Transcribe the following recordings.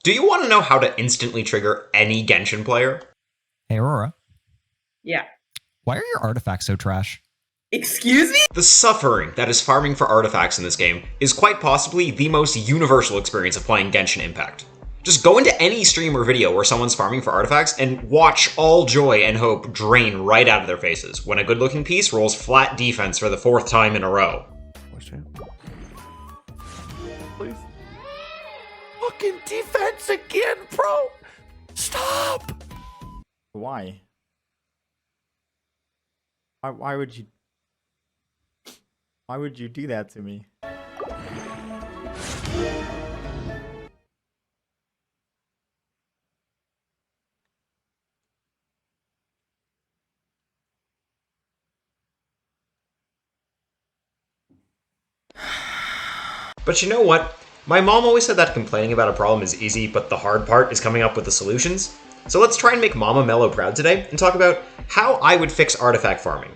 Do you want to know how to instantly trigger any Genshin player? Hey, Aurora. Yeah. Why are your artifacts so trash? Excuse me? The suffering that is farming for artifacts in this game is quite possibly the most universal experience of playing Genshin Impact. Just go into any stream or video where someone's farming for artifacts and watch all joy and hope drain right out of their faces when a good-looking piece rolls flat defense for the 4th time in a row. Please. Fucking defense again, bro! Stop! Why? Why would you... Why would you do that to me? But you know what? My mom always said that complaining about a problem is easy, but the hard part is coming up with the solutions. So let's try and make Mama Mello proud today and talk about how I would fix artifact farming.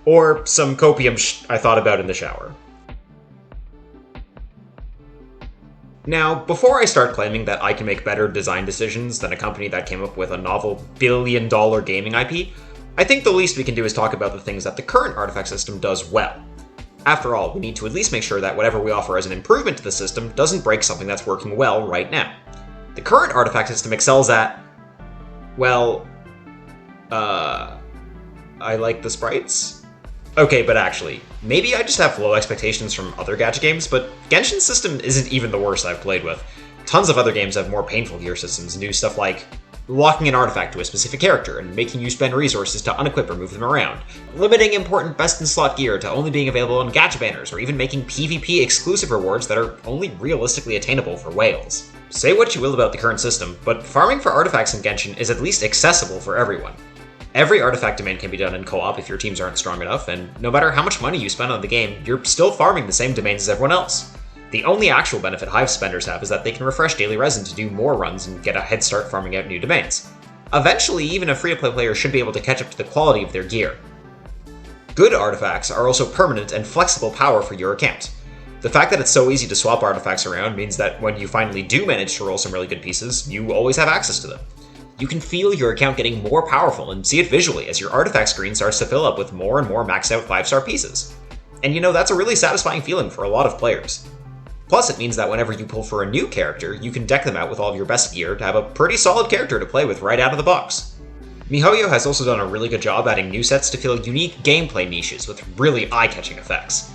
Or some copium I thought about in the shower. Now, before I start claiming that I can make better design decisions than a company that came up with a novel billion-dollar gaming IP, I think the least we can do is talk about the things that the current artifact system does well. After all, we need to at least make sure that whatever we offer as an improvement to the system doesn't break something that's working well right now. The current artifact system excels at... well... I like the sprites? Okay, but actually, maybe I just have low expectations from other gacha games, but Genshin's system isn't even the worst I've played with. Tons of other games have more painful gear systems and do stuff like locking an artifact to a specific character and making you spend resources to unequip or move them around, limiting important best-in-slot gear to only being available on gacha banners, or even making PvP exclusive rewards that are only realistically attainable for whales. Say what you will about the current system, but farming for artifacts in Genshin is at least accessible for everyone. Every artifact domain can be done in co-op if your teams aren't strong enough, and no matter how much money you spend on the game, you're still farming the same domains as everyone else. The only actual benefit Hive spenders have is that they can refresh daily resin to do more runs and get a head start farming out new domains. Eventually, even a free-to-play player should be able to catch up to the quality of their gear. Good artifacts are also permanent and flexible power for your account. The fact that it's so easy to swap artifacts around means that when you finally do manage to roll some really good pieces, you always have access to them. You can feel your account getting more powerful and see it visually as your artifact screen starts to fill up with more and more maxed out 5-star pieces. And you know, that's a really satisfying feeling for a lot of players. Plus, it means that whenever you pull for a new character, you can deck them out with all of your best gear to have a pretty solid character to play with right out of the box. MiHoYo has also done a really good job adding new sets to fill unique gameplay niches with really eye-catching effects.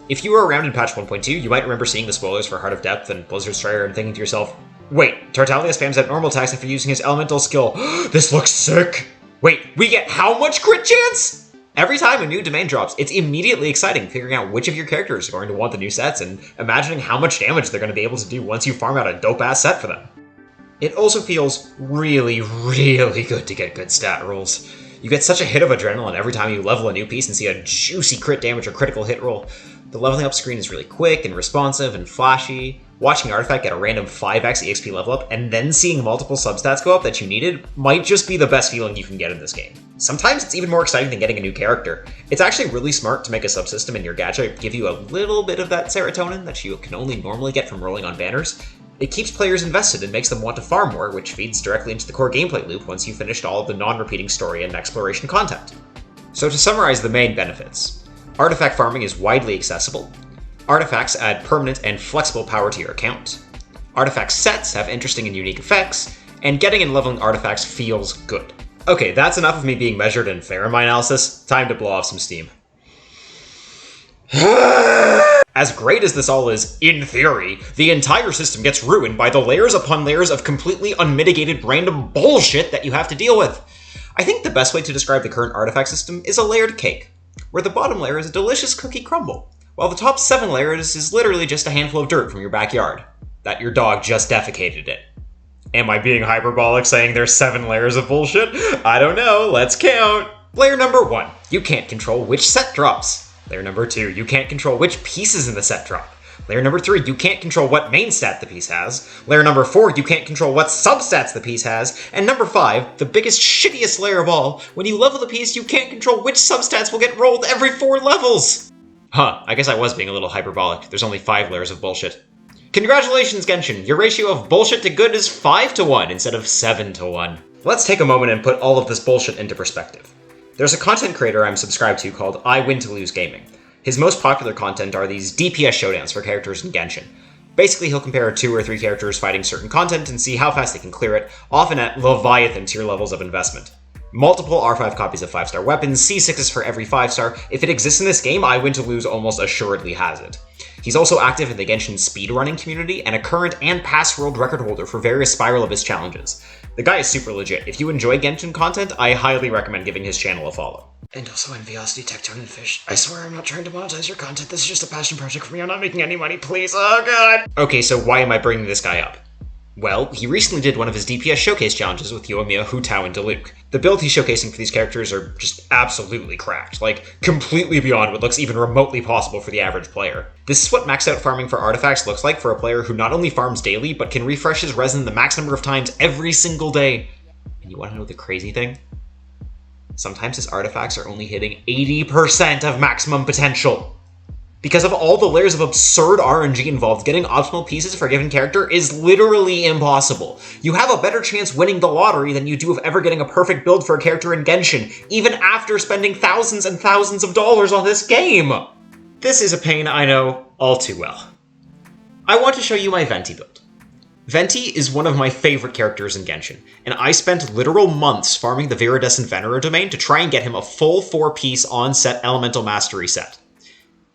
If you were around in patch 1.2, you might remember seeing the spoilers for Heart of Depth and Blizzard Strider and thinking to yourself, wait, Tartaglia spams out normal attacks after using his elemental skill. This looks sick! Wait, we get how much crit chance? Every time a new domain drops, it's immediately exciting figuring out which of your characters are going to want the new sets and imagining how much damage they're going to be able to do once you farm out a dope-ass set for them. It also feels really, really good to get good stat rolls. You get such a hit of adrenaline every time you level a new piece and see a juicy crit damage or critical hit roll. The leveling up screen is really quick and responsive and flashy. Watching an artifact get a random 5x EXP level up and then seeing multiple substats go up that you needed might just be the best feeling you can get in this game. Sometimes it's even more exciting than getting a new character. It's actually really smart to make a subsystem in your gacha give you a little bit of that serotonin that you can only normally get from rolling on banners. It keeps players invested and makes them want to farm more, which feeds directly into the core gameplay loop once you've finished all of the non-repeating story and exploration content. So to summarize the main benefits, artifact farming is widely accessible. Artifacts add permanent and flexible power to your account. Artifact sets have interesting and unique effects, and getting and leveling artifacts feels good. Okay, that's enough of me being measured and fair in my analysis. Time to blow off some steam. As great as this all is, in theory, the entire system gets ruined by the layers upon layers of completely unmitigated random bullshit that you have to deal with. I think the best way to describe the current artifact system is a layered cake, where the bottom layer is a delicious cookie crumble, while the top 7 layers is literally just a handful of dirt from your backyard, that your dog just defecated in. Am I being hyperbolic saying there's 7 layers of bullshit? I don't know, let's count! Layer number 1, you can't control which set drops. Layer number 2, you can't control which pieces in the set drop. Layer number 3, you can't control what main stat the piece has. Layer number 4, you can't control what substats the piece has. And number 5, the biggest shittiest layer of all, when you level the piece, you can't control which substats will get rolled every 4 levels! Huh, I guess I was being a little hyperbolic. There's only 5 layers of bullshit. Congratulations, Genshin! Your ratio of bullshit to good is 5-1 instead of 7-1. Let's take a moment and put all of this bullshit into perspective. There's a content creator I'm subscribed to called IWinToLose Gaming. His most popular content are these DPS showdowns for characters in Genshin. Basically, he'll compare 2 or 3 characters fighting certain content and see how fast they can clear it, often at Leviathan tier levels of investment. Multiple R5 copies of 5-star weapons, C6s for every 5-star. If it exists in this game, IWinToLose almost assuredly has it. He's also active in the Genshin speedrunning community and a current and past world record holder for various Spiral Abyss challenges. The guy is super legit. If you enjoy Genshin content, I highly recommend giving his channel a follow. And also Enviosity, Tectone, and Fish. I swear I'm not trying to monetize your content. This is just a passion project for me. I'm not making any money, please. Oh god! Okay, so why am I bringing this guy up? Well, he recently did one of his DPS showcase challenges with Yoimiya, Hu Tao, and Diluc. The builds he's showcasing for these characters are just absolutely cracked, like completely beyond what looks even remotely possible for the average player. This is what maxed out farming for artifacts looks like for a player who not only farms daily, but can refresh his resin the max number of times every single day. And you want to know the crazy thing? Sometimes his artifacts are only hitting 80% of maximum potential. Because of all the layers of absurd RNG involved, getting optimal pieces for a given character is literally impossible. You have a better chance winning the lottery than you do of ever getting a perfect build for a character in Genshin, even after spending thousands and thousands of dollars on this game. This is a pain I know all too well. I want to show you my Venti build. Venti is one of my favorite characters in Genshin, and I spent literal months farming the Viridescent Venerer domain to try and get him a full 4-piece on-set Elemental Mastery set.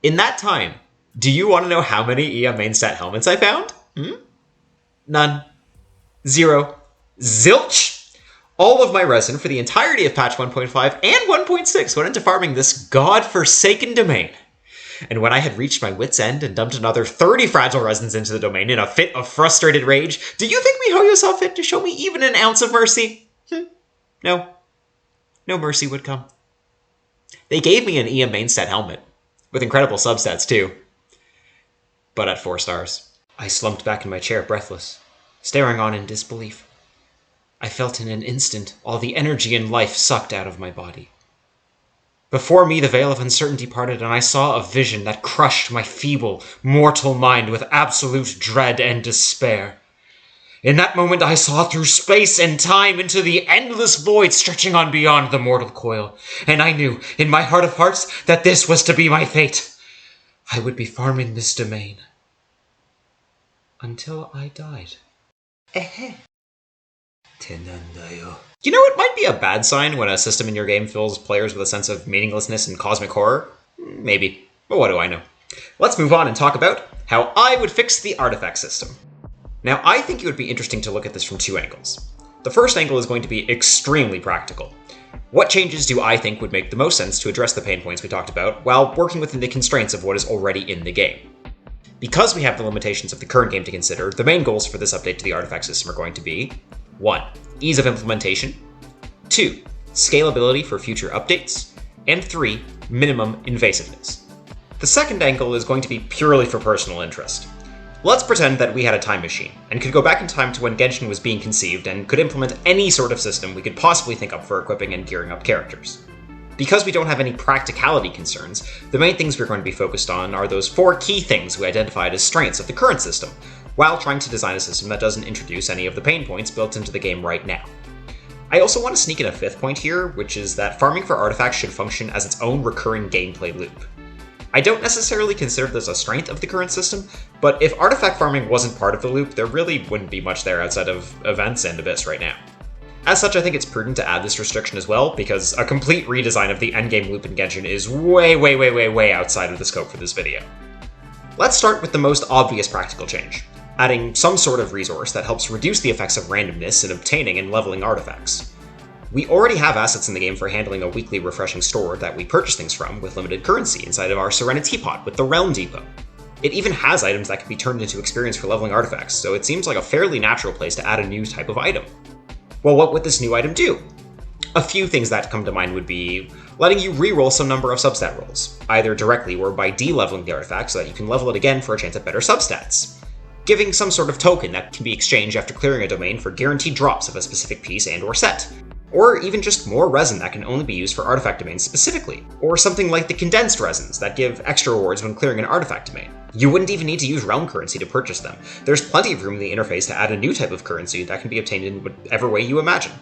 In that time, do you want to know how many EM main set helmets I found? None. 0. Zilch! All of my resin for the entirety of patch 1.5 and 1.6 went into farming this god-forsaken domain. And when I had reached my wit's end and dumped another 30 fragile resins into the domain in a fit of frustrated rage, do you think MiHoYo saw fit to show me even an ounce of mercy? No. No mercy would come. They gave me an EM main set helmet. With incredible substats, too. But at 4 stars. I slumped back in my chair, breathless, staring on in disbelief. I felt in an instant all the energy and life sucked out of my body. Before me the veil of uncertainty parted, and I saw a vision that crushed my feeble, mortal mind with absolute dread and despair. In that moment I saw through space and time into the endless void stretching on beyond the mortal coil, and I knew, in my heart of hearts, that this was to be my fate. I would be farming this domain. Until I died. You know, it might be a bad sign when a system in your game fills players with a sense of meaninglessness and cosmic horror. Maybe, but what do I know? Let's move on and talk about how I would fix the artifact system. Now, I think it would be interesting to look at this from 2 angles. The first angle is going to be extremely practical. What changes do I think would make the most sense to address the pain points we talked about while working within the constraints of what is already in the game? Because we have the limitations of the current game to consider, the main goals for this update to the artifact system are going to be 1. Ease of implementation, 2. Scalability for future updates, and 3. Minimum invasiveness. The second angle is going to be purely for personal interest. Let's pretend that we had a time machine, and could go back in time to when Genshin was being conceived, and could implement any sort of system we could possibly think up for equipping and gearing up characters. Because we don't have any practicality concerns, the main things we're going to be focused on are those 4 key things we identified as strengths of the current system, while trying to design a system that doesn't introduce any of the pain points built into the game right now. I also want to sneak in a 5th point here, which is that farming for artifacts should function as its own recurring gameplay loop. I don't necessarily consider this a strength of the current system, but if artifact farming wasn't part of the loop, there really wouldn't be much there outside of events and Abyss right now. As such, I think it's prudent to add this restriction as well, because a complete redesign of the endgame loop in Genshin is way outside of the scope for this video. Let's start with the most obvious practical change, adding some sort of resource that helps reduce the effects of randomness in obtaining and leveling artifacts. We already have assets in the game for handling a weekly refreshing store that we purchase things from with limited currency inside of our It In The Teapot with the Realm Depot. It even has items that can be turned into experience for leveling artifacts, so it seems like a fairly natural place to add a new type of item. Well, what would this new item do? A few things that come to mind would be letting you reroll some number of substat rolls, either directly or by de-leveling the artifact so that you can level it again for a chance at better substats. Giving some sort of token that can be exchanged after clearing a domain for guaranteed drops of a specific piece and or set. Or even just more resin that can only be used for artifact domains specifically, or something like the condensed resins that give extra rewards when clearing an artifact domain. You wouldn't even need to use realm currency to purchase them. There's plenty of room in the interface to add a new type of currency that can be obtained in whatever way you imagine.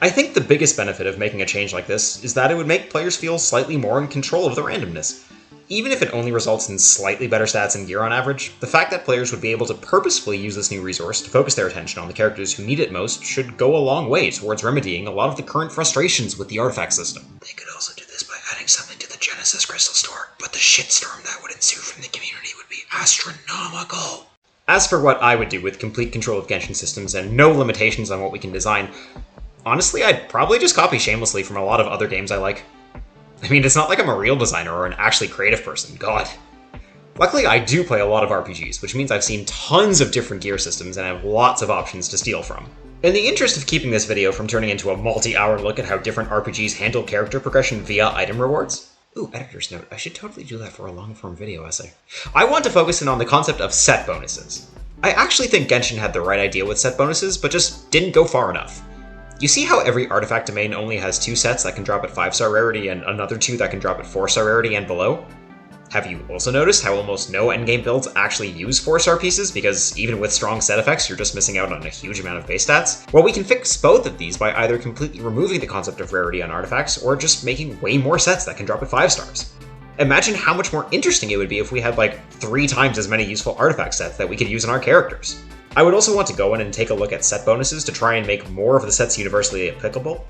I think the biggest benefit of making a change like this is that it would make players feel slightly more in control of the randomness. Even if it only results in slightly better stats and gear on average, the fact that players would be able to purposefully use this new resource to focus their attention on the characters who need it most should go a long way towards remedying a lot of the current frustrations with the artifact system. They could also do this by adding something to the Genesis Crystal store, but the shitstorm that would ensue from the community would be astronomical. As for what I would do with complete control of Genshin systems and no limitations on what we can design, honestly, I'd probably just copy shamelessly from a lot of other games I like. I mean, it's not like I'm a real designer or an actually creative person, god. Luckily, I do play a lot of RPGs, which means I've seen tons of different gear systems and have lots of options to steal from. In the interest of keeping this video from turning into a multi-hour look at how different RPGs handle character progression via item rewards, ooh, editor's note, I should totally do that for a long-form video essay, I want to focus in on the concept of set bonuses. I actually think Genshin had the right idea with set bonuses, but just didn't go far enough. You see how every artifact domain only has 2 sets that can drop at 5-star rarity and another 2 that can drop at 4-star rarity and below? Have you also noticed how almost no endgame builds actually use 4-star pieces, because even with strong set effects, you're just missing out on a huge amount of base stats? Well, we can fix both of these by either completely removing the concept of rarity on artifacts, or just making way more sets that can drop at 5 stars. Imagine how much more interesting it would be if we had like 3 times as many useful artifact sets that we could use in our characters. I would also want to go in and take a look at set bonuses to try and make more of the sets universally applicable.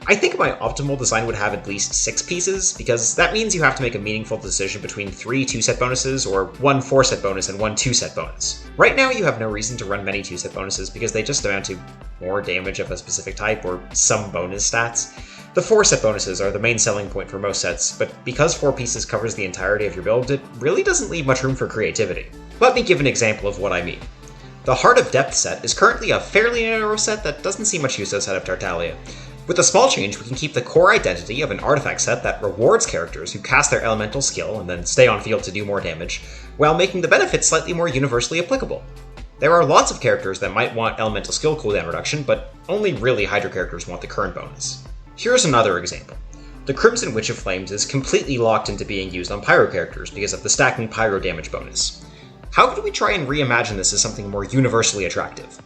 I think my optimal design would have at least 6 pieces, because that means you have to make a meaningful decision between 3 2-set bonuses or 1 4-set bonus and 1 2-set bonus. Right now you have no reason to run many 2-set bonuses because they just amount to more damage of a specific type or some bonus stats. The 4-set bonuses are the main selling point for most sets, but because 4 pieces covers the entirety of your build, it really doesn't leave much room for creativity. Let me give an example of what I mean. The Heart of Depth set is currently a fairly narrow set that doesn't see much use outside of Tartaglia. With a small change, we can keep the core identity of an artifact set that rewards characters who cast their elemental skill and then stay on field to do more damage, while making the benefits slightly more universally applicable. There are lots of characters that might want elemental skill cooldown reduction, but only really Hydra characters want the current bonus. Here's another example. The Crimson Witch of Flames is completely locked into being used on Pyro characters because of the stacking Pyro damage bonus. How could we try and reimagine this as something more universally attractive?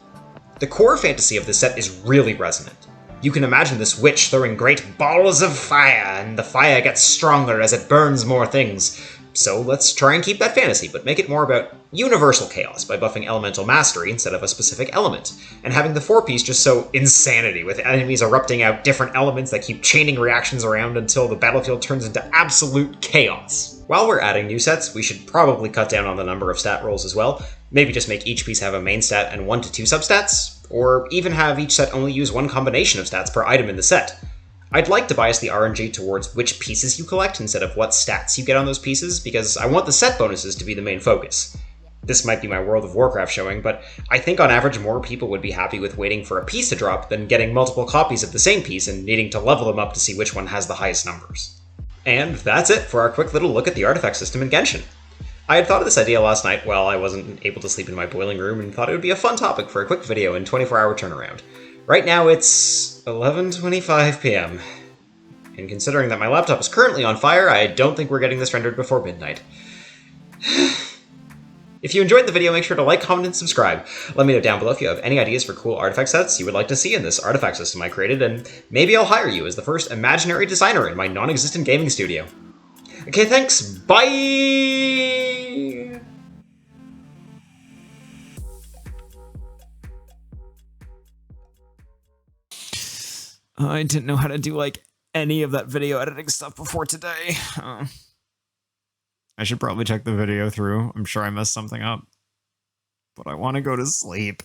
The core fantasy of this set is really resonant. You can imagine this witch throwing great balls of fire, and the fire gets stronger as it burns more things. So let's try and keep that fantasy, but make it more about universal chaos by buffing elemental mastery instead of a specific element, and having the 4-piece just so insanity, with enemies erupting out different elements that keep chaining reactions around until the battlefield turns into absolute chaos. While we're adding new sets, we should probably cut down on the number of stat rolls as well. Maybe just make each piece have a main stat and 1 to 2 substats, or even have each set only use 1 combination of stats per item in the set. I'd like to bias the RNG towards which pieces you collect instead of what stats you get on those pieces, because I want the set bonuses to be the main focus. This might be my World of Warcraft showing, but I think on average more people would be happy with waiting for a piece to drop than getting multiple copies of the same piece and needing to level them up to see which one has the highest numbers. And that's it for our quick little look at the artifact system in Genshin. I had thought of this idea last night while I wasn't able to sleep in my boiling room and thought it would be a fun topic for a quick video in 24-hour turnaround. Right now it's 11:25 p.m. And considering that my laptop is currently on fire, I don't think we're getting this rendered before midnight. If you enjoyed the video, make sure to like, comment, and subscribe. Let me know down below if you have any ideas for cool artifact sets you would like to see in this artifact system I created, and maybe I'll hire you as the first imaginary designer in my non-existent gaming studio. Okay, thanks, bye! I didn't know how to do, like, any of that video editing stuff before today. I should probably check the video through. I'm sure I messed something up. But I want to go to sleep.